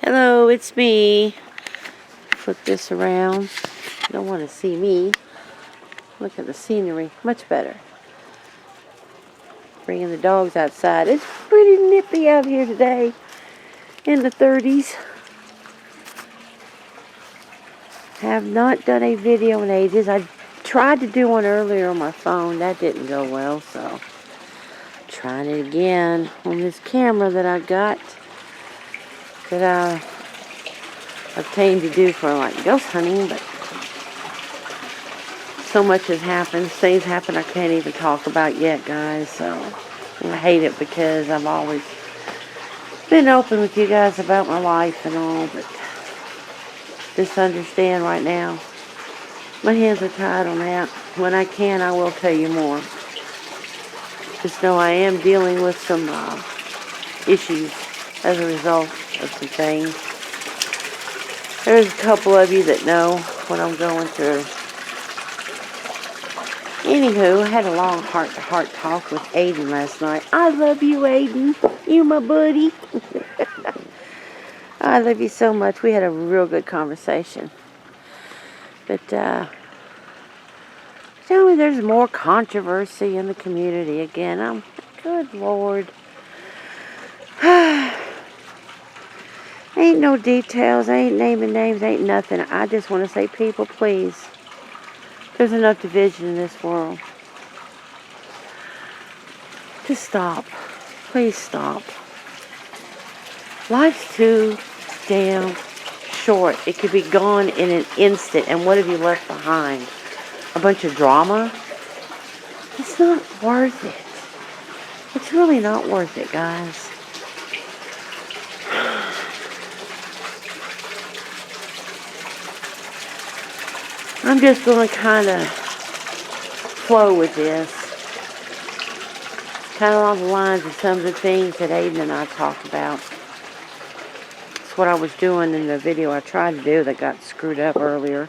Hello, it's me. Flip this around. You don't want to see me. Look at the scenery. Much better. Bringing the dogs outside. It's pretty nippy out here today. In the 30s. Have not done a video in ages. I tried to do one earlier on my phone. That didn't go well, so trying it again on this camera that I got. That I obtained to do for like ghost hunting, but so much has happened. Things happen I can't even talk about yet, guys. So I hate it because I've always been open with you guys about my life and all, but just understand right now, my hands are tied on that. When I can, I will tell you more. Just know I am dealing with some issues as a result of some things. There's a couple of you that know what I'm going through. Anywho, I had a long heart-to-heart talk with Aiden last night. I love you, Aiden. You my buddy. I love you so much. We had a real good conversation. But, tell me there's more controversy in the community again. Good Lord. Ain't no details. Ain't naming names. Ain't nothing. I just want to say, people, please. There's enough division in this world. Just stop. Please stop. Life's too damn short. It could be gone in an instant. And what have you left behind? A bunch of drama? It's not worth it. It's really not worth it, guys. I'm just going to kind of flow with this. Kind of along the lines of some of the things that Aiden and I talked about. It's what I was doing in the video I tried to do that got screwed up earlier.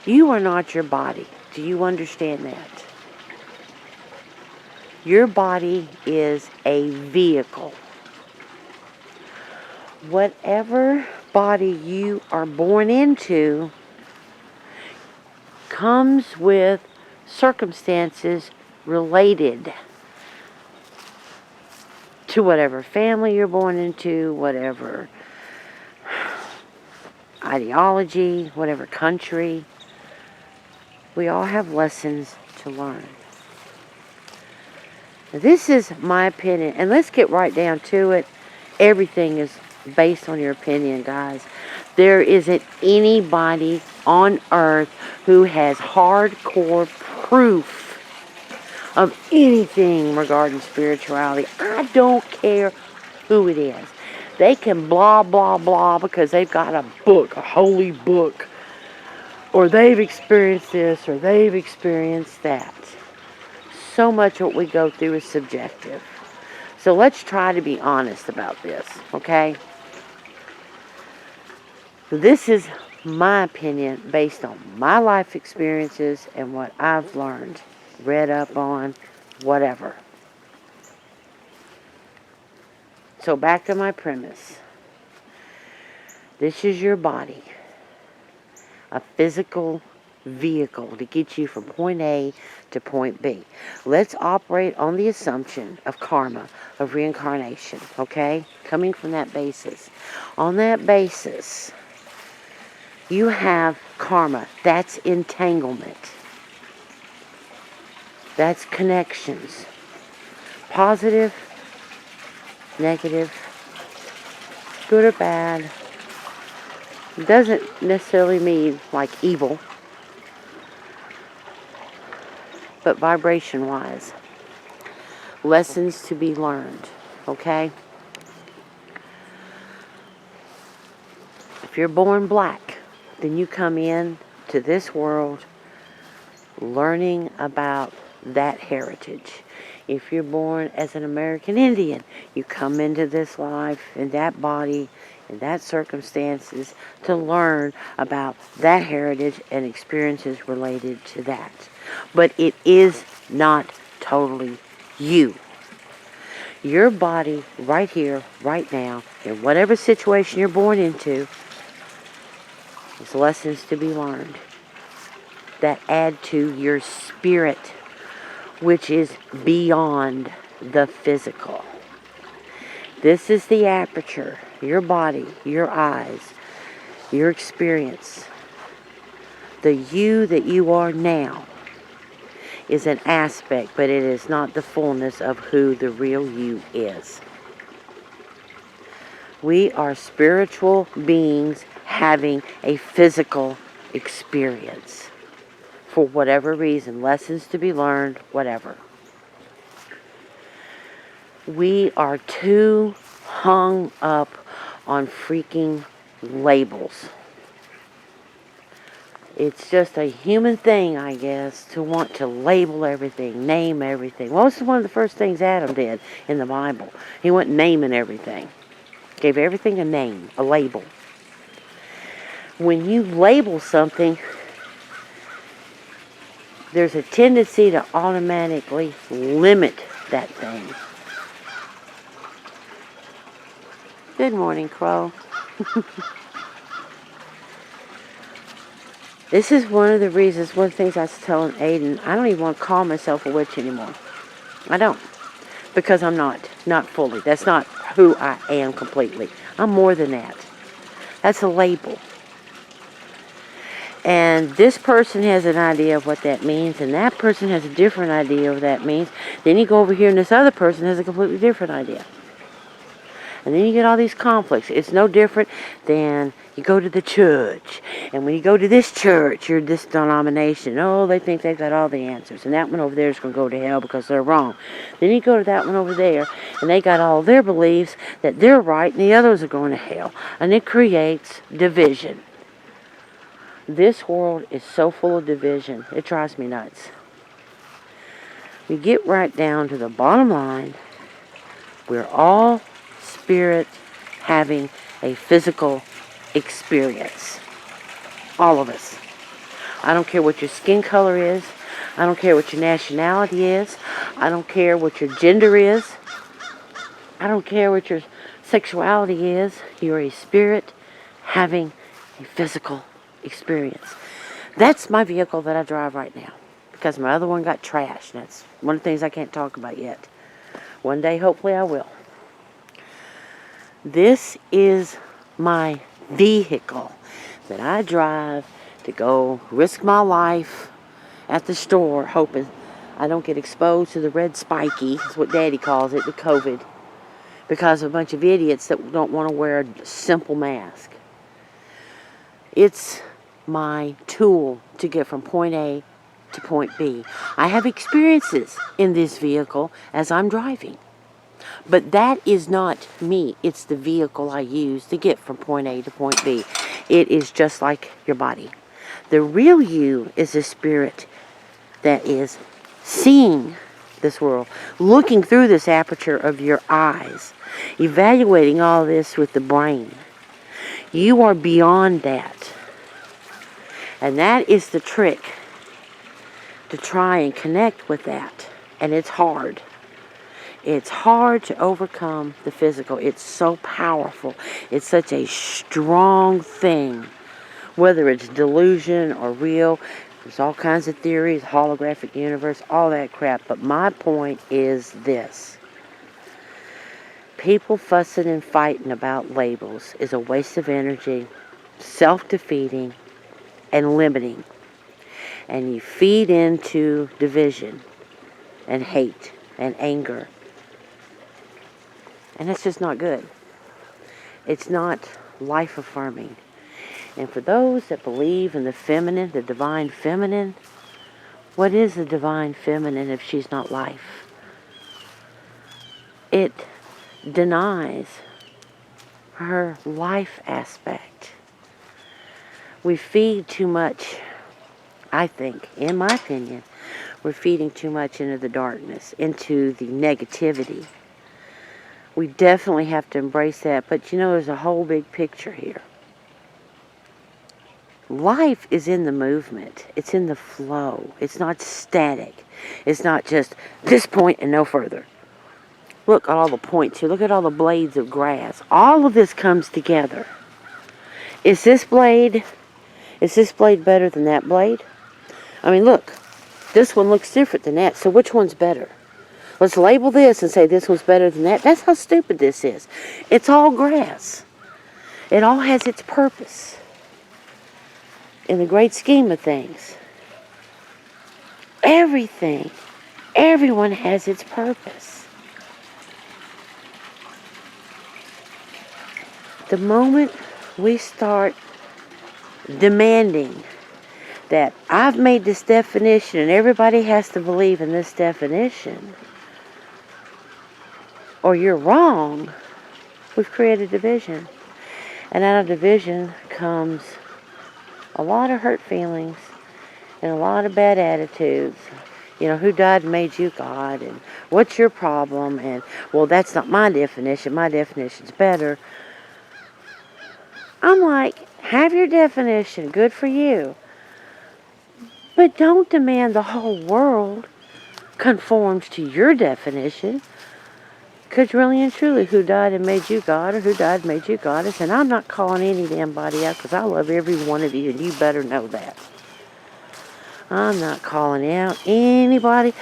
You are not your body. Do you understand that? Your body is a vehicle. Whatever body you are born into comes with circumstances related to whatever family you're born into, whatever ideology, whatever country. We all have lessons to learn. Now, this is my opinion, and let's get right down to it. Everything is based on your opinion, guys. There isn't anybody on earth who has hardcore proof of anything regarding spirituality. I don't care who it is. They can blah, blah, blah because they've got a book, a holy book, or they've experienced this, or they've experienced that. So much what we go through is subjective. So let's try to be honest about this, okay? This is my opinion based on my life experiences and what I've learned, read up on, whatever. So back to my premise. This is your body. A physical vehicle to get you from point A to point B. Let's operate on the assumption of karma, of reincarnation, okay? Coming from that basis. On that basis, you have karma. That's entanglement. That's connections. Positive, negative, good or bad. It doesn't necessarily mean like evil, but vibration-wise. Lessons to be learned, okay? If you're born black, then you come in to this world learning about that heritage. If you're born as an American Indian, you come into this life in that body, in that circumstances, to learn about that heritage and experiences related to that. But it is not totally you. Your body right here, right now, in whatever situation you're born into, is lessons to be learned that add to your spirit, which is beyond the physical. This is the aperture, your body, your eyes, your experience. The you that you are now is an aspect, but it is not the fullness of who the real you is. We are spiritual beings having a physical experience. For whatever reason, lessons to be learned, whatever. We are too hung up on freaking labels. It's just a human thing, I guess, to want to label everything, name everything. Well, this is one of the first things Adam did in the Bible. He went naming everything. Gave everything a name, a label. When you label something, there's a tendency to automatically limit that thing. Good morning, Crow. This is one of the reasons, one of the things I was telling Aiden, I don't even want to call myself a witch anymore. I don't. Because I'm not fully. That's not who I am completely. I'm more than that. That's a label. And this person has an idea of what that means, and that person has a different idea of what that means. Then you go over here and this other person has a completely different idea. And then you get all these conflicts. It's no different than you go to the church. And when you go to this church, you're this denomination. Oh, they think they've got all the answers. And that one over there is going to go to hell because they're wrong. Then you go to that one over there, and they got all their beliefs that they're right, and the others are going to hell. And it creates division. This world is so full of division. It drives me nuts. We get right down to the bottom line. We're all spirit having a physical experience. All of us. I don't care what your skin color is. I don't care what your nationality is. I don't care what your gender is. I don't care what your sexuality is. You're a spirit having a physical experience. That's my vehicle that I drive right now. Because my other one got trashed. That's one of the things I can't talk about yet. One day, hopefully, I will. This is my vehicle that I drive to go risk my life at the store, hoping I don't get exposed to the red spiky, that's what Daddy calls it, the COVID, because of a bunch of idiots that don't want to wear a simple mask. It's my tool to get from point A to point B. I have experiences in this vehicle as I'm driving. But that is not me. It's the vehicle I use to get from point A to point B. It is just like your body. The real you is a spirit that is seeing this world, looking through this aperture of your eyes, evaluating all this with the brain. You are beyond that. And that is the trick, to try and connect with that. And it's hard. It's hard to overcome the physical. It's so powerful. It's such a strong thing. Whether it's delusion or real, there's all kinds of theories, holographic universe, all that crap. But my point is this. People fussing and fighting about labels is a waste of energy, self-defeating, and limiting. And you feed into division and hate and anger. And that's just not good. It's not life-affirming. And for those that believe in the feminine, the divine feminine, what is the divine feminine if she's not life? It denies her life aspect. We feed too much, I think, in my opinion, we're feeding too much into the darkness, into the negativity. We definitely have to embrace that, but you know, there's a whole big picture here. Life is in the movement. It's in the flow. It's not static. It's not just this point and no further. Look at all the points here. Look at all the blades of grass. All of this comes together. Is this blade better than that blade? I mean, look. This one looks different than that. So which one's better? Let's label this and say this one's better than that. That's how stupid this is. It's all grass. It all has its purpose. In the great scheme of things. Everything. Everyone has its purpose. The moment we start demanding that I've made this definition and everybody has to believe in this definition, or you're wrong, we've created division. And out of division comes a lot of hurt feelings and a lot of bad attitudes. You know, who died and made you God, and what's your problem, and, well, that's not my definition. My definition's better. I'm like, have your definition. Good for you. But don't demand the whole world conforms to your definition. Because really and truly, who died and made you God, or who died and made you Goddess, and I'm not calling any damn body out because I love every one of you, and you better know that. I'm not calling out anybody.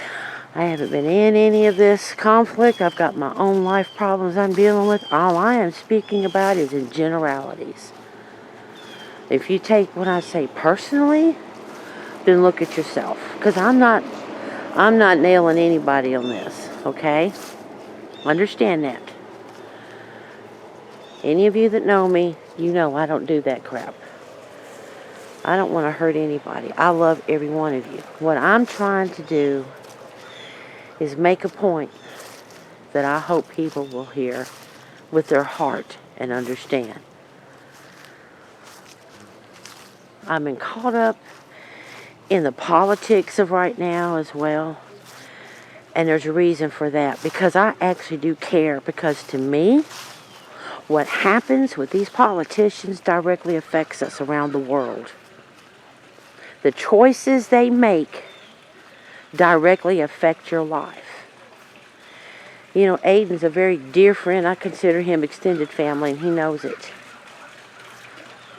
I haven't been in any of this conflict. I've got my own life problems I'm dealing with. All I am speaking about is in generalities. If you take what I say personally, then look at yourself. Because I'm not nailing anybody on this, okay? Understand that. Any of you that know me, you know I don't do that crap. I don't want to hurt anybody. I love every one of you. What I'm trying to do is make a point that I hope people will hear with their heart and understand. I've been caught up in the politics of right now as well. And there's a reason for that. Because I actually do care. Because to me, what happens with these politicians directly affects us around the world. The choices they make directly affect your life. You know, Aiden's a very dear friend. I consider him extended family, and he knows it.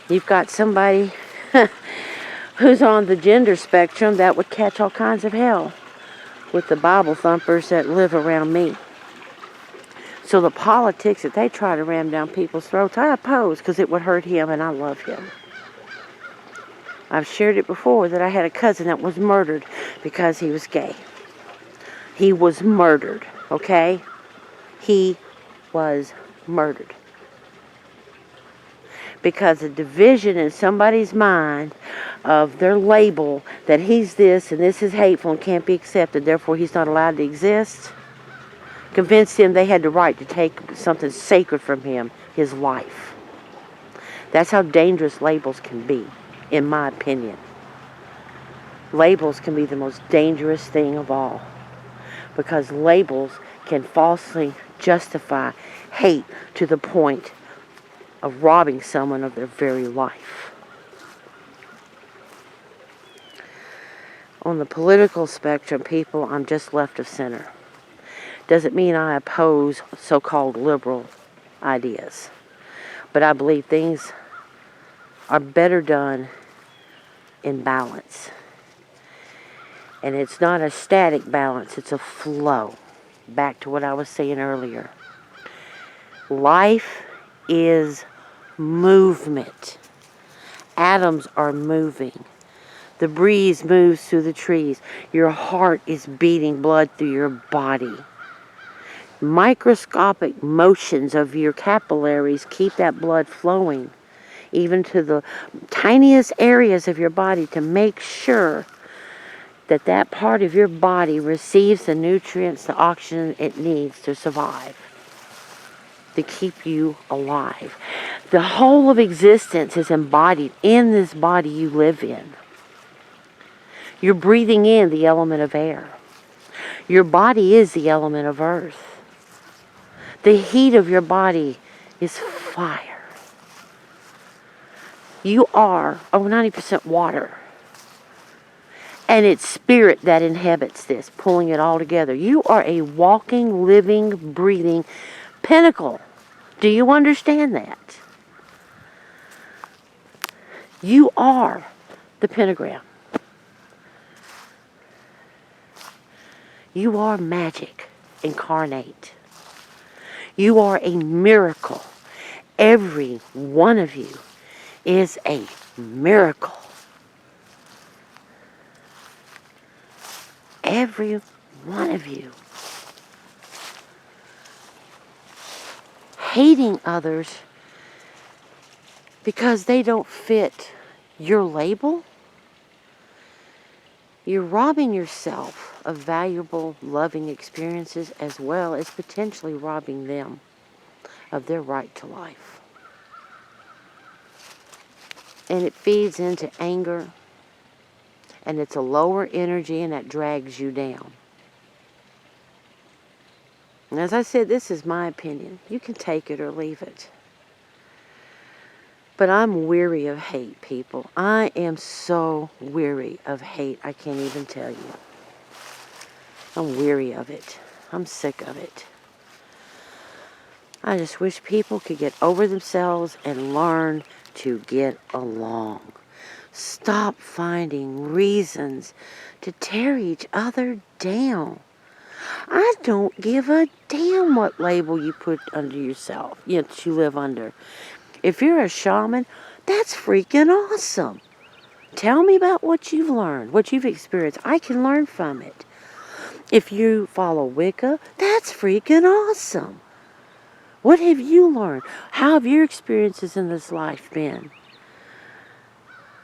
You've got somebody who's on the gender spectrum that would catch all kinds of hell with the Bible thumpers that live around me. So the politics that they try to ram down people's throats, I oppose because it would hurt him, and I love him. I've shared it before that I had a cousin that was murdered because he was gay. He was murdered, okay? He was murdered. Because of division in somebody's mind of their label that he's this and this is hateful and can't be accepted, therefore he's not allowed to exist, convinced him they had the right to take something sacred from him, his life. That's how dangerous labels can be. In my opinion. Labels can be the most dangerous thing of all. Because labels can falsely justify hate to the point of robbing someone of their very life. On the political spectrum, people, I'm just left of center. Doesn't mean I oppose so-called liberal ideas. But I believe things are better done in balance. And it's not a static balance, it's a flow. Back to what I was saying earlier. Life is movement. Atoms are moving. The breeze moves through the trees. Your heart is beating blood through your body. Microscopic motions of your capillaries keep that blood flowing, even to the tiniest areas of your body, to make sure that that part of your body receives the nutrients, the oxygen it needs to survive, to keep you alive. The whole of existence is embodied in this body you live in. You're breathing in the element of air. Your body is the element of earth. The heat of your body is fire. You are over 90% water. And it's spirit that inhabits this, pulling it all together. You are a walking, living, breathing pinnacle. Do you understand that? You are the pentagram. You are magic incarnate. You are a miracle. Every one of you is a miracle. Every one of you. Hating others because they don't fit your label, you're robbing yourself of valuable, loving experiences as well as potentially robbing them of their right to life. And it feeds into anger, and it's a lower energy, and that drags you down. And as I said, this is my opinion. You can take it or leave it. But I'm weary of hate, people. I am so weary of hate, I can't even tell you. I'm weary of it. I'm sick of it. I just wish people could get over themselves and learn to get along. Stop finding reasons to tear each other down. I don't give a damn what label you put under yourself, that you live under. If you're a shaman, that's freaking awesome. Tell me about what you've learned, what you've experienced. I can learn from it. If you follow Wicca, that's freaking awesome. What have you learned? How have your experiences in this life been?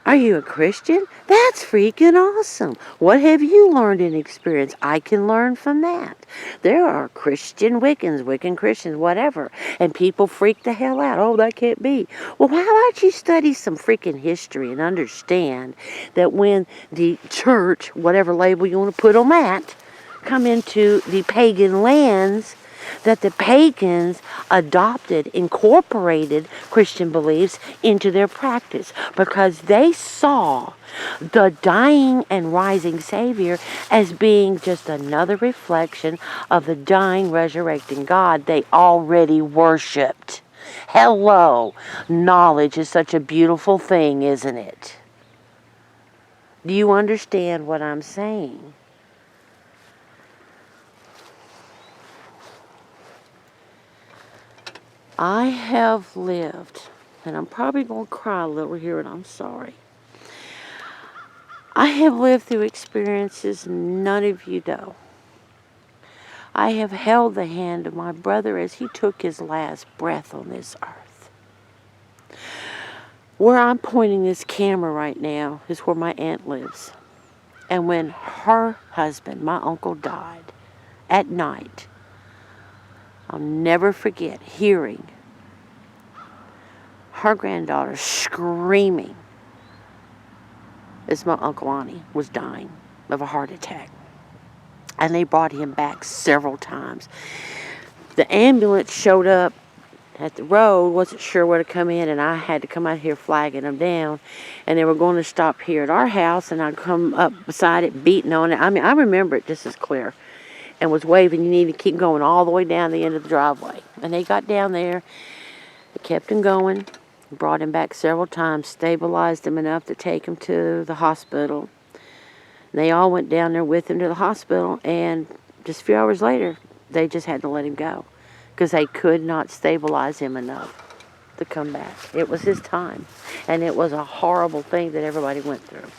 Are you a Christian? That's freaking awesome. What have you learned and experienced? I can learn from that. There are Christian Wiccans, Wiccan Christians, whatever, and people freak the hell out. Oh, that can't be. Well, how about you study some freaking history and understand that when the church, whatever label you want to put on that, come into the pagan lands, that the pagans adopted, incorporated Christian beliefs into their practice because they saw the dying and rising Savior as being just another reflection of the dying, resurrecting God they already worshipped. Hello, knowledge is such a beautiful thing, isn't it? Do you understand what I'm saying? I have lived, and I'm probably going to cry a little here, and I'm sorry. I have lived through experiences none of you know. I have held the hand of my brother as he took his last breath on this earth. Where I'm pointing this camera right now is where my aunt lives. And when her husband, my uncle, died at night, I'll never forget hearing her granddaughter screaming as my Uncle Ani was dying of a heart attack. And they brought him back several times. The ambulance showed up at the road, wasn't sure where to come in, and I had to come out here flagging them down. And they were going to stop here at our house, and I'd come up beside it, beating on it. I mean, I remember it just as clear. And was waving, you need to keep going all the way down the end of the driveway. And they got down there, they kept him going, brought him back several times, stabilized him enough to take him to the hospital. And they all went down there with him to the hospital, and just a few hours later, they just had to let him go because they could not stabilize him enough to come back. It was his time, and it was a horrible thing that everybody went through.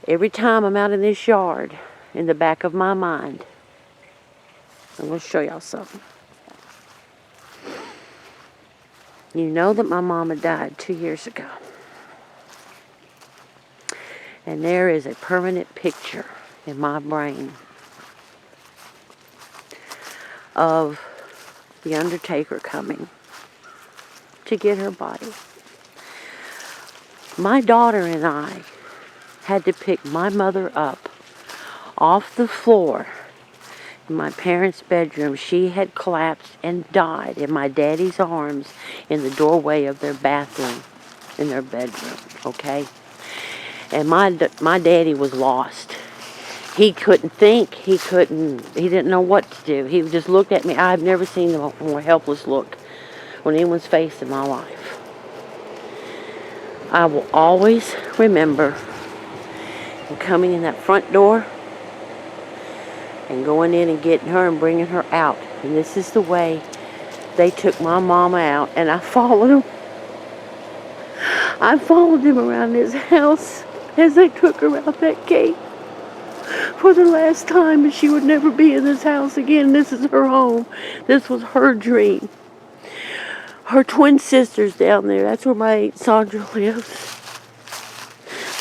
Every time I'm out in this yard, in the back of my mind, I'm going to show y'all something. You know that my mama died 2 years ago. And there is a permanent picture in my brain of the undertaker coming to get her body. My daughter and I had to pick my mother up off the floor in my parents' bedroom. She had collapsed and died in my daddy's arms in the doorway of their bathroom in their bedroom, okay? And my daddy was lost. He couldn't think. He didn't know what to do. He just looked at me. I've never seen a more helpless look on anyone's face in my life. I will always remember coming in that front door and going in and getting her and bringing her out. And this is the way they took my mama out, and I followed him. I followed him around his house as they took her out that gate for the last time, and she would never be in this house again. This is her home. This was her dream. Her twin sisters down there, that's where my Aunt Sandra lives.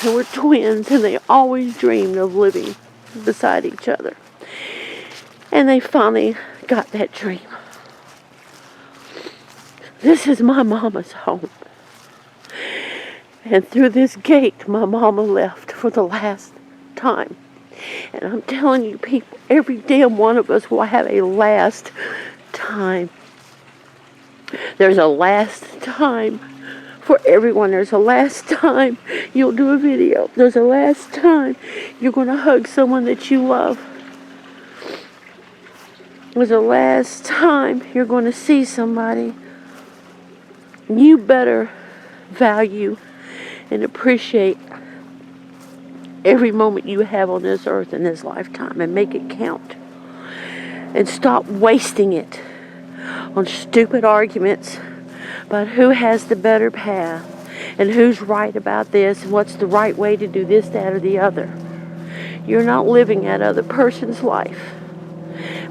They were twins, and they always dreamed of living beside each other. And they finally got that dream. This is my mama's home. And through this gate, my mama left for the last time. And I'm telling you, people, every damn one of us will have a last time. There's a last time for everyone. There's a last time you'll do a video. There's a last time you're going to hug someone that you love. There's a last time you're going to see somebody. You better value and appreciate every moment you have on this earth in this lifetime and make it count. And stop wasting it on stupid arguments about who has the better path and who's right about this and what's the right way to do this, that, or the other. You're not living that other person's life.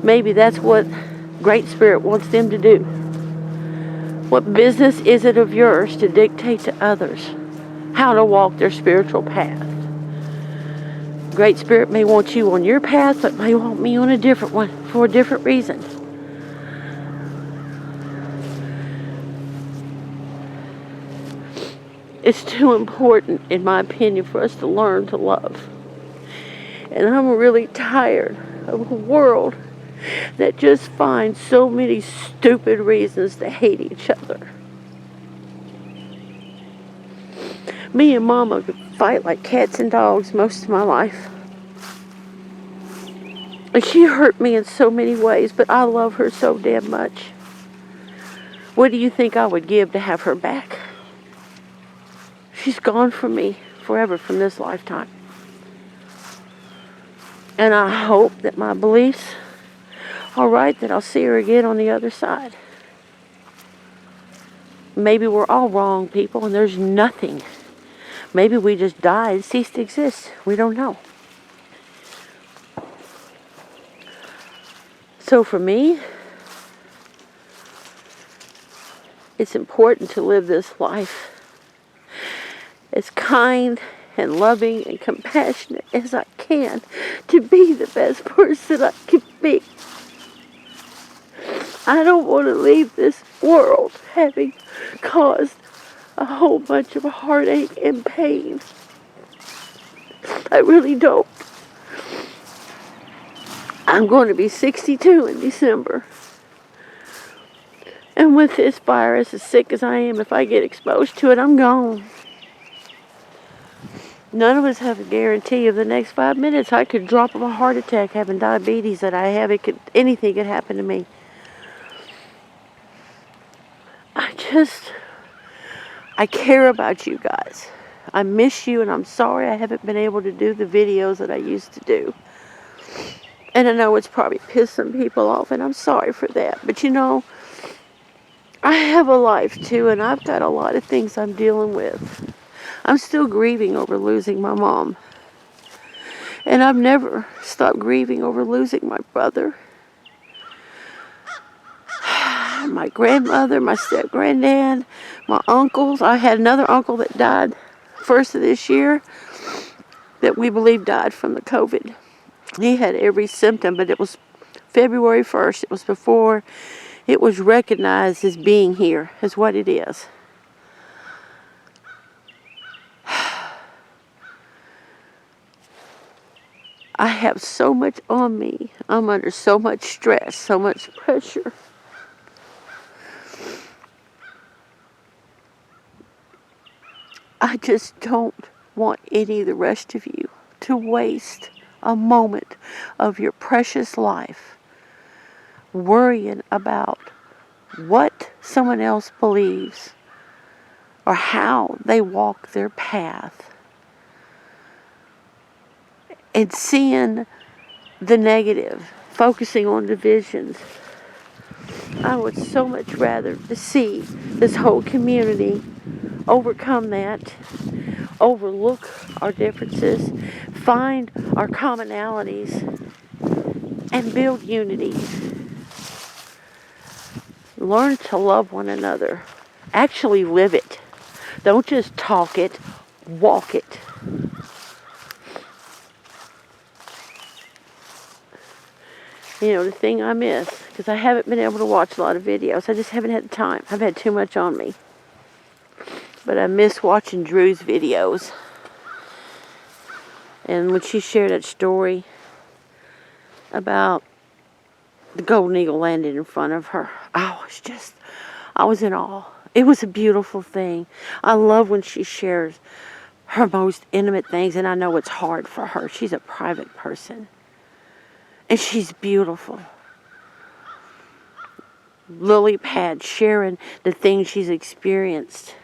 Maybe that's what Great Spirit wants them to do. What business is it of yours to dictate to others how to walk their spiritual path? Great Spirit may want you on your path, but may want me on a different one for a different reason. It's too important, in my opinion, for us to learn to love. And I'm really tired of a world that just finds so many stupid reasons to hate each other. Me and Mama could fight like cats and dogs most of my life. And she hurt me in so many ways, but I love her so damn much. What do you think I would give to have her back? She's gone from me forever from this lifetime. And I hope that my beliefs are right, that I'll see her again on the other side. Maybe we're all wrong, people, and there's nothing. Maybe we just died and ceased to exist. We don't know. So for me, it's important to live this life as kind and loving and compassionate as I can, to be the best person I can be. I don't want to leave this world having caused a whole bunch of heartache and pain. I really don't. I'm going to be 62 in December. And with this virus, as sick as I am, if I get exposed to it, I'm gone. None of us have a guarantee of the next 5 minutes. I could drop of a heart attack having diabetes that I have. Anything could happen to me. I care about you guys. I miss you, and I'm sorry I haven't been able to do the videos that I used to do. And I know it's probably pissed some people off, and I'm sorry for that. But you know, I have a life too, and I've got a lot of things I'm dealing with. I'm still grieving over losing my mom. And I've never stopped grieving over losing my brother, my grandmother, my step-granddad, my uncles. I had another uncle that died first of this year that we believe died from the COVID. He had every symptom, but it was February 1st. It was before it was recognized as being here, is what it is. I have so much on me. I'm under so much stress, so much pressure. I just don't want the rest of you to waste a moment of your precious life worrying about what someone else believes or how they walk their path and seeing the negative, focusing on divisions. I would so much rather see this whole community overcome that, overlook our differences, find our commonalities, and build unity. Learn to love one another. Actually live it. Don't just talk it, walk it. You know, the thing I miss, because I haven't been able to watch a lot of videos. I just haven't had the time. I've had too much on me. But I miss watching Drew's videos. And when she shared that story about the golden eagle landing in front of her, I was in awe. It was a beautiful thing. I love when she shares her most intimate things, and I know it's hard for her. She's a private person. And she's beautiful. Lily Pad sharing the things she's experienced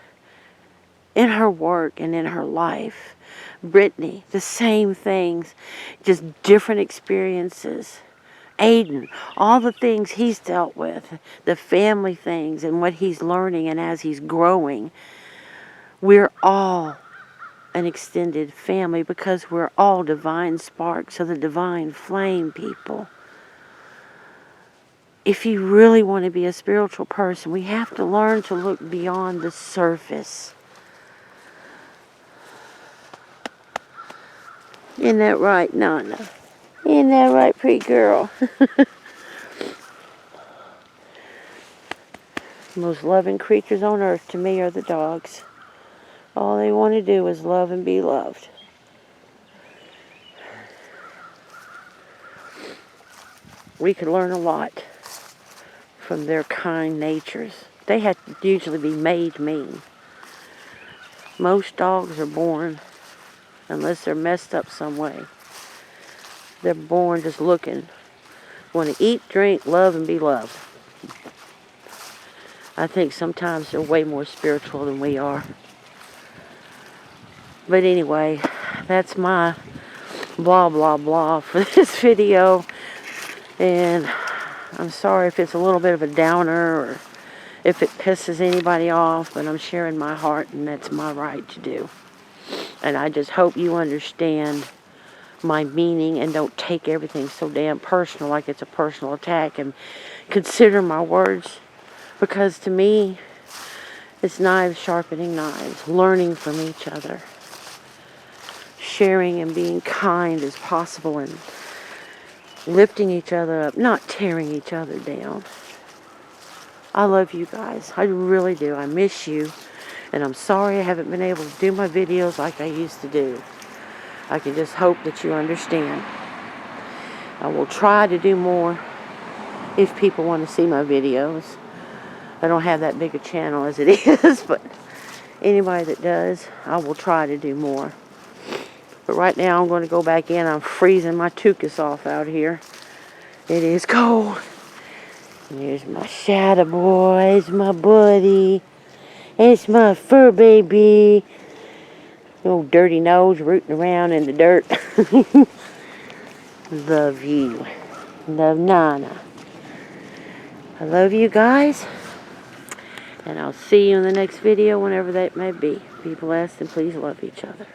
in her work and in her life. Brittany, the same things, just different experiences. Aiden, all the things he's dealt with, the family things and what he's learning and as he's growing. We're all an extended family because we're all divine sparks of the divine flame, people. If you really want to be a spiritual person, we have to learn to look beyond the surface. Isn't that right, Nana? Isn't that right, pretty girl? Most loving creatures on earth to me are the dogs. All they want to do is love and be loved. We could learn a lot from their kind natures. They have to usually be made mean. Most dogs are born, unless they're messed up some way, they're born just looking, want to eat, drink, love, and be loved. I think sometimes they're way more spiritual than we are. But anyway, that's my blah blah blah for this video. And I'm sorry if it's a little bit of a downer or if it pisses anybody off, but I'm sharing my heart and that's my right to do. And I just hope you understand my meaning and don't take everything so damn personal like it's a personal attack, and consider my words, because to me it's knives sharpening knives, learning from each other, sharing and being kind as possible, and lifting each other up, not tearing each other down. I love you guys. I really do. I miss you. And I'm sorry I haven't been able to do my videos like I used to do. I can just hope that you understand. I will try to do more if people want to see my videos. I don't have that big a channel as it is, but anybody that does, I will try to do more. But right now I'm going to go back in. I'm freezing my tuchus off out here. It is cold. And here's my shadow boy. It's my buddy. It's my fur baby. Old dirty nose rooting around in the dirt. Love you. Love Nana. I love you guys. And I'll see you in the next video, whenever that may be. Be blessed and please love each other.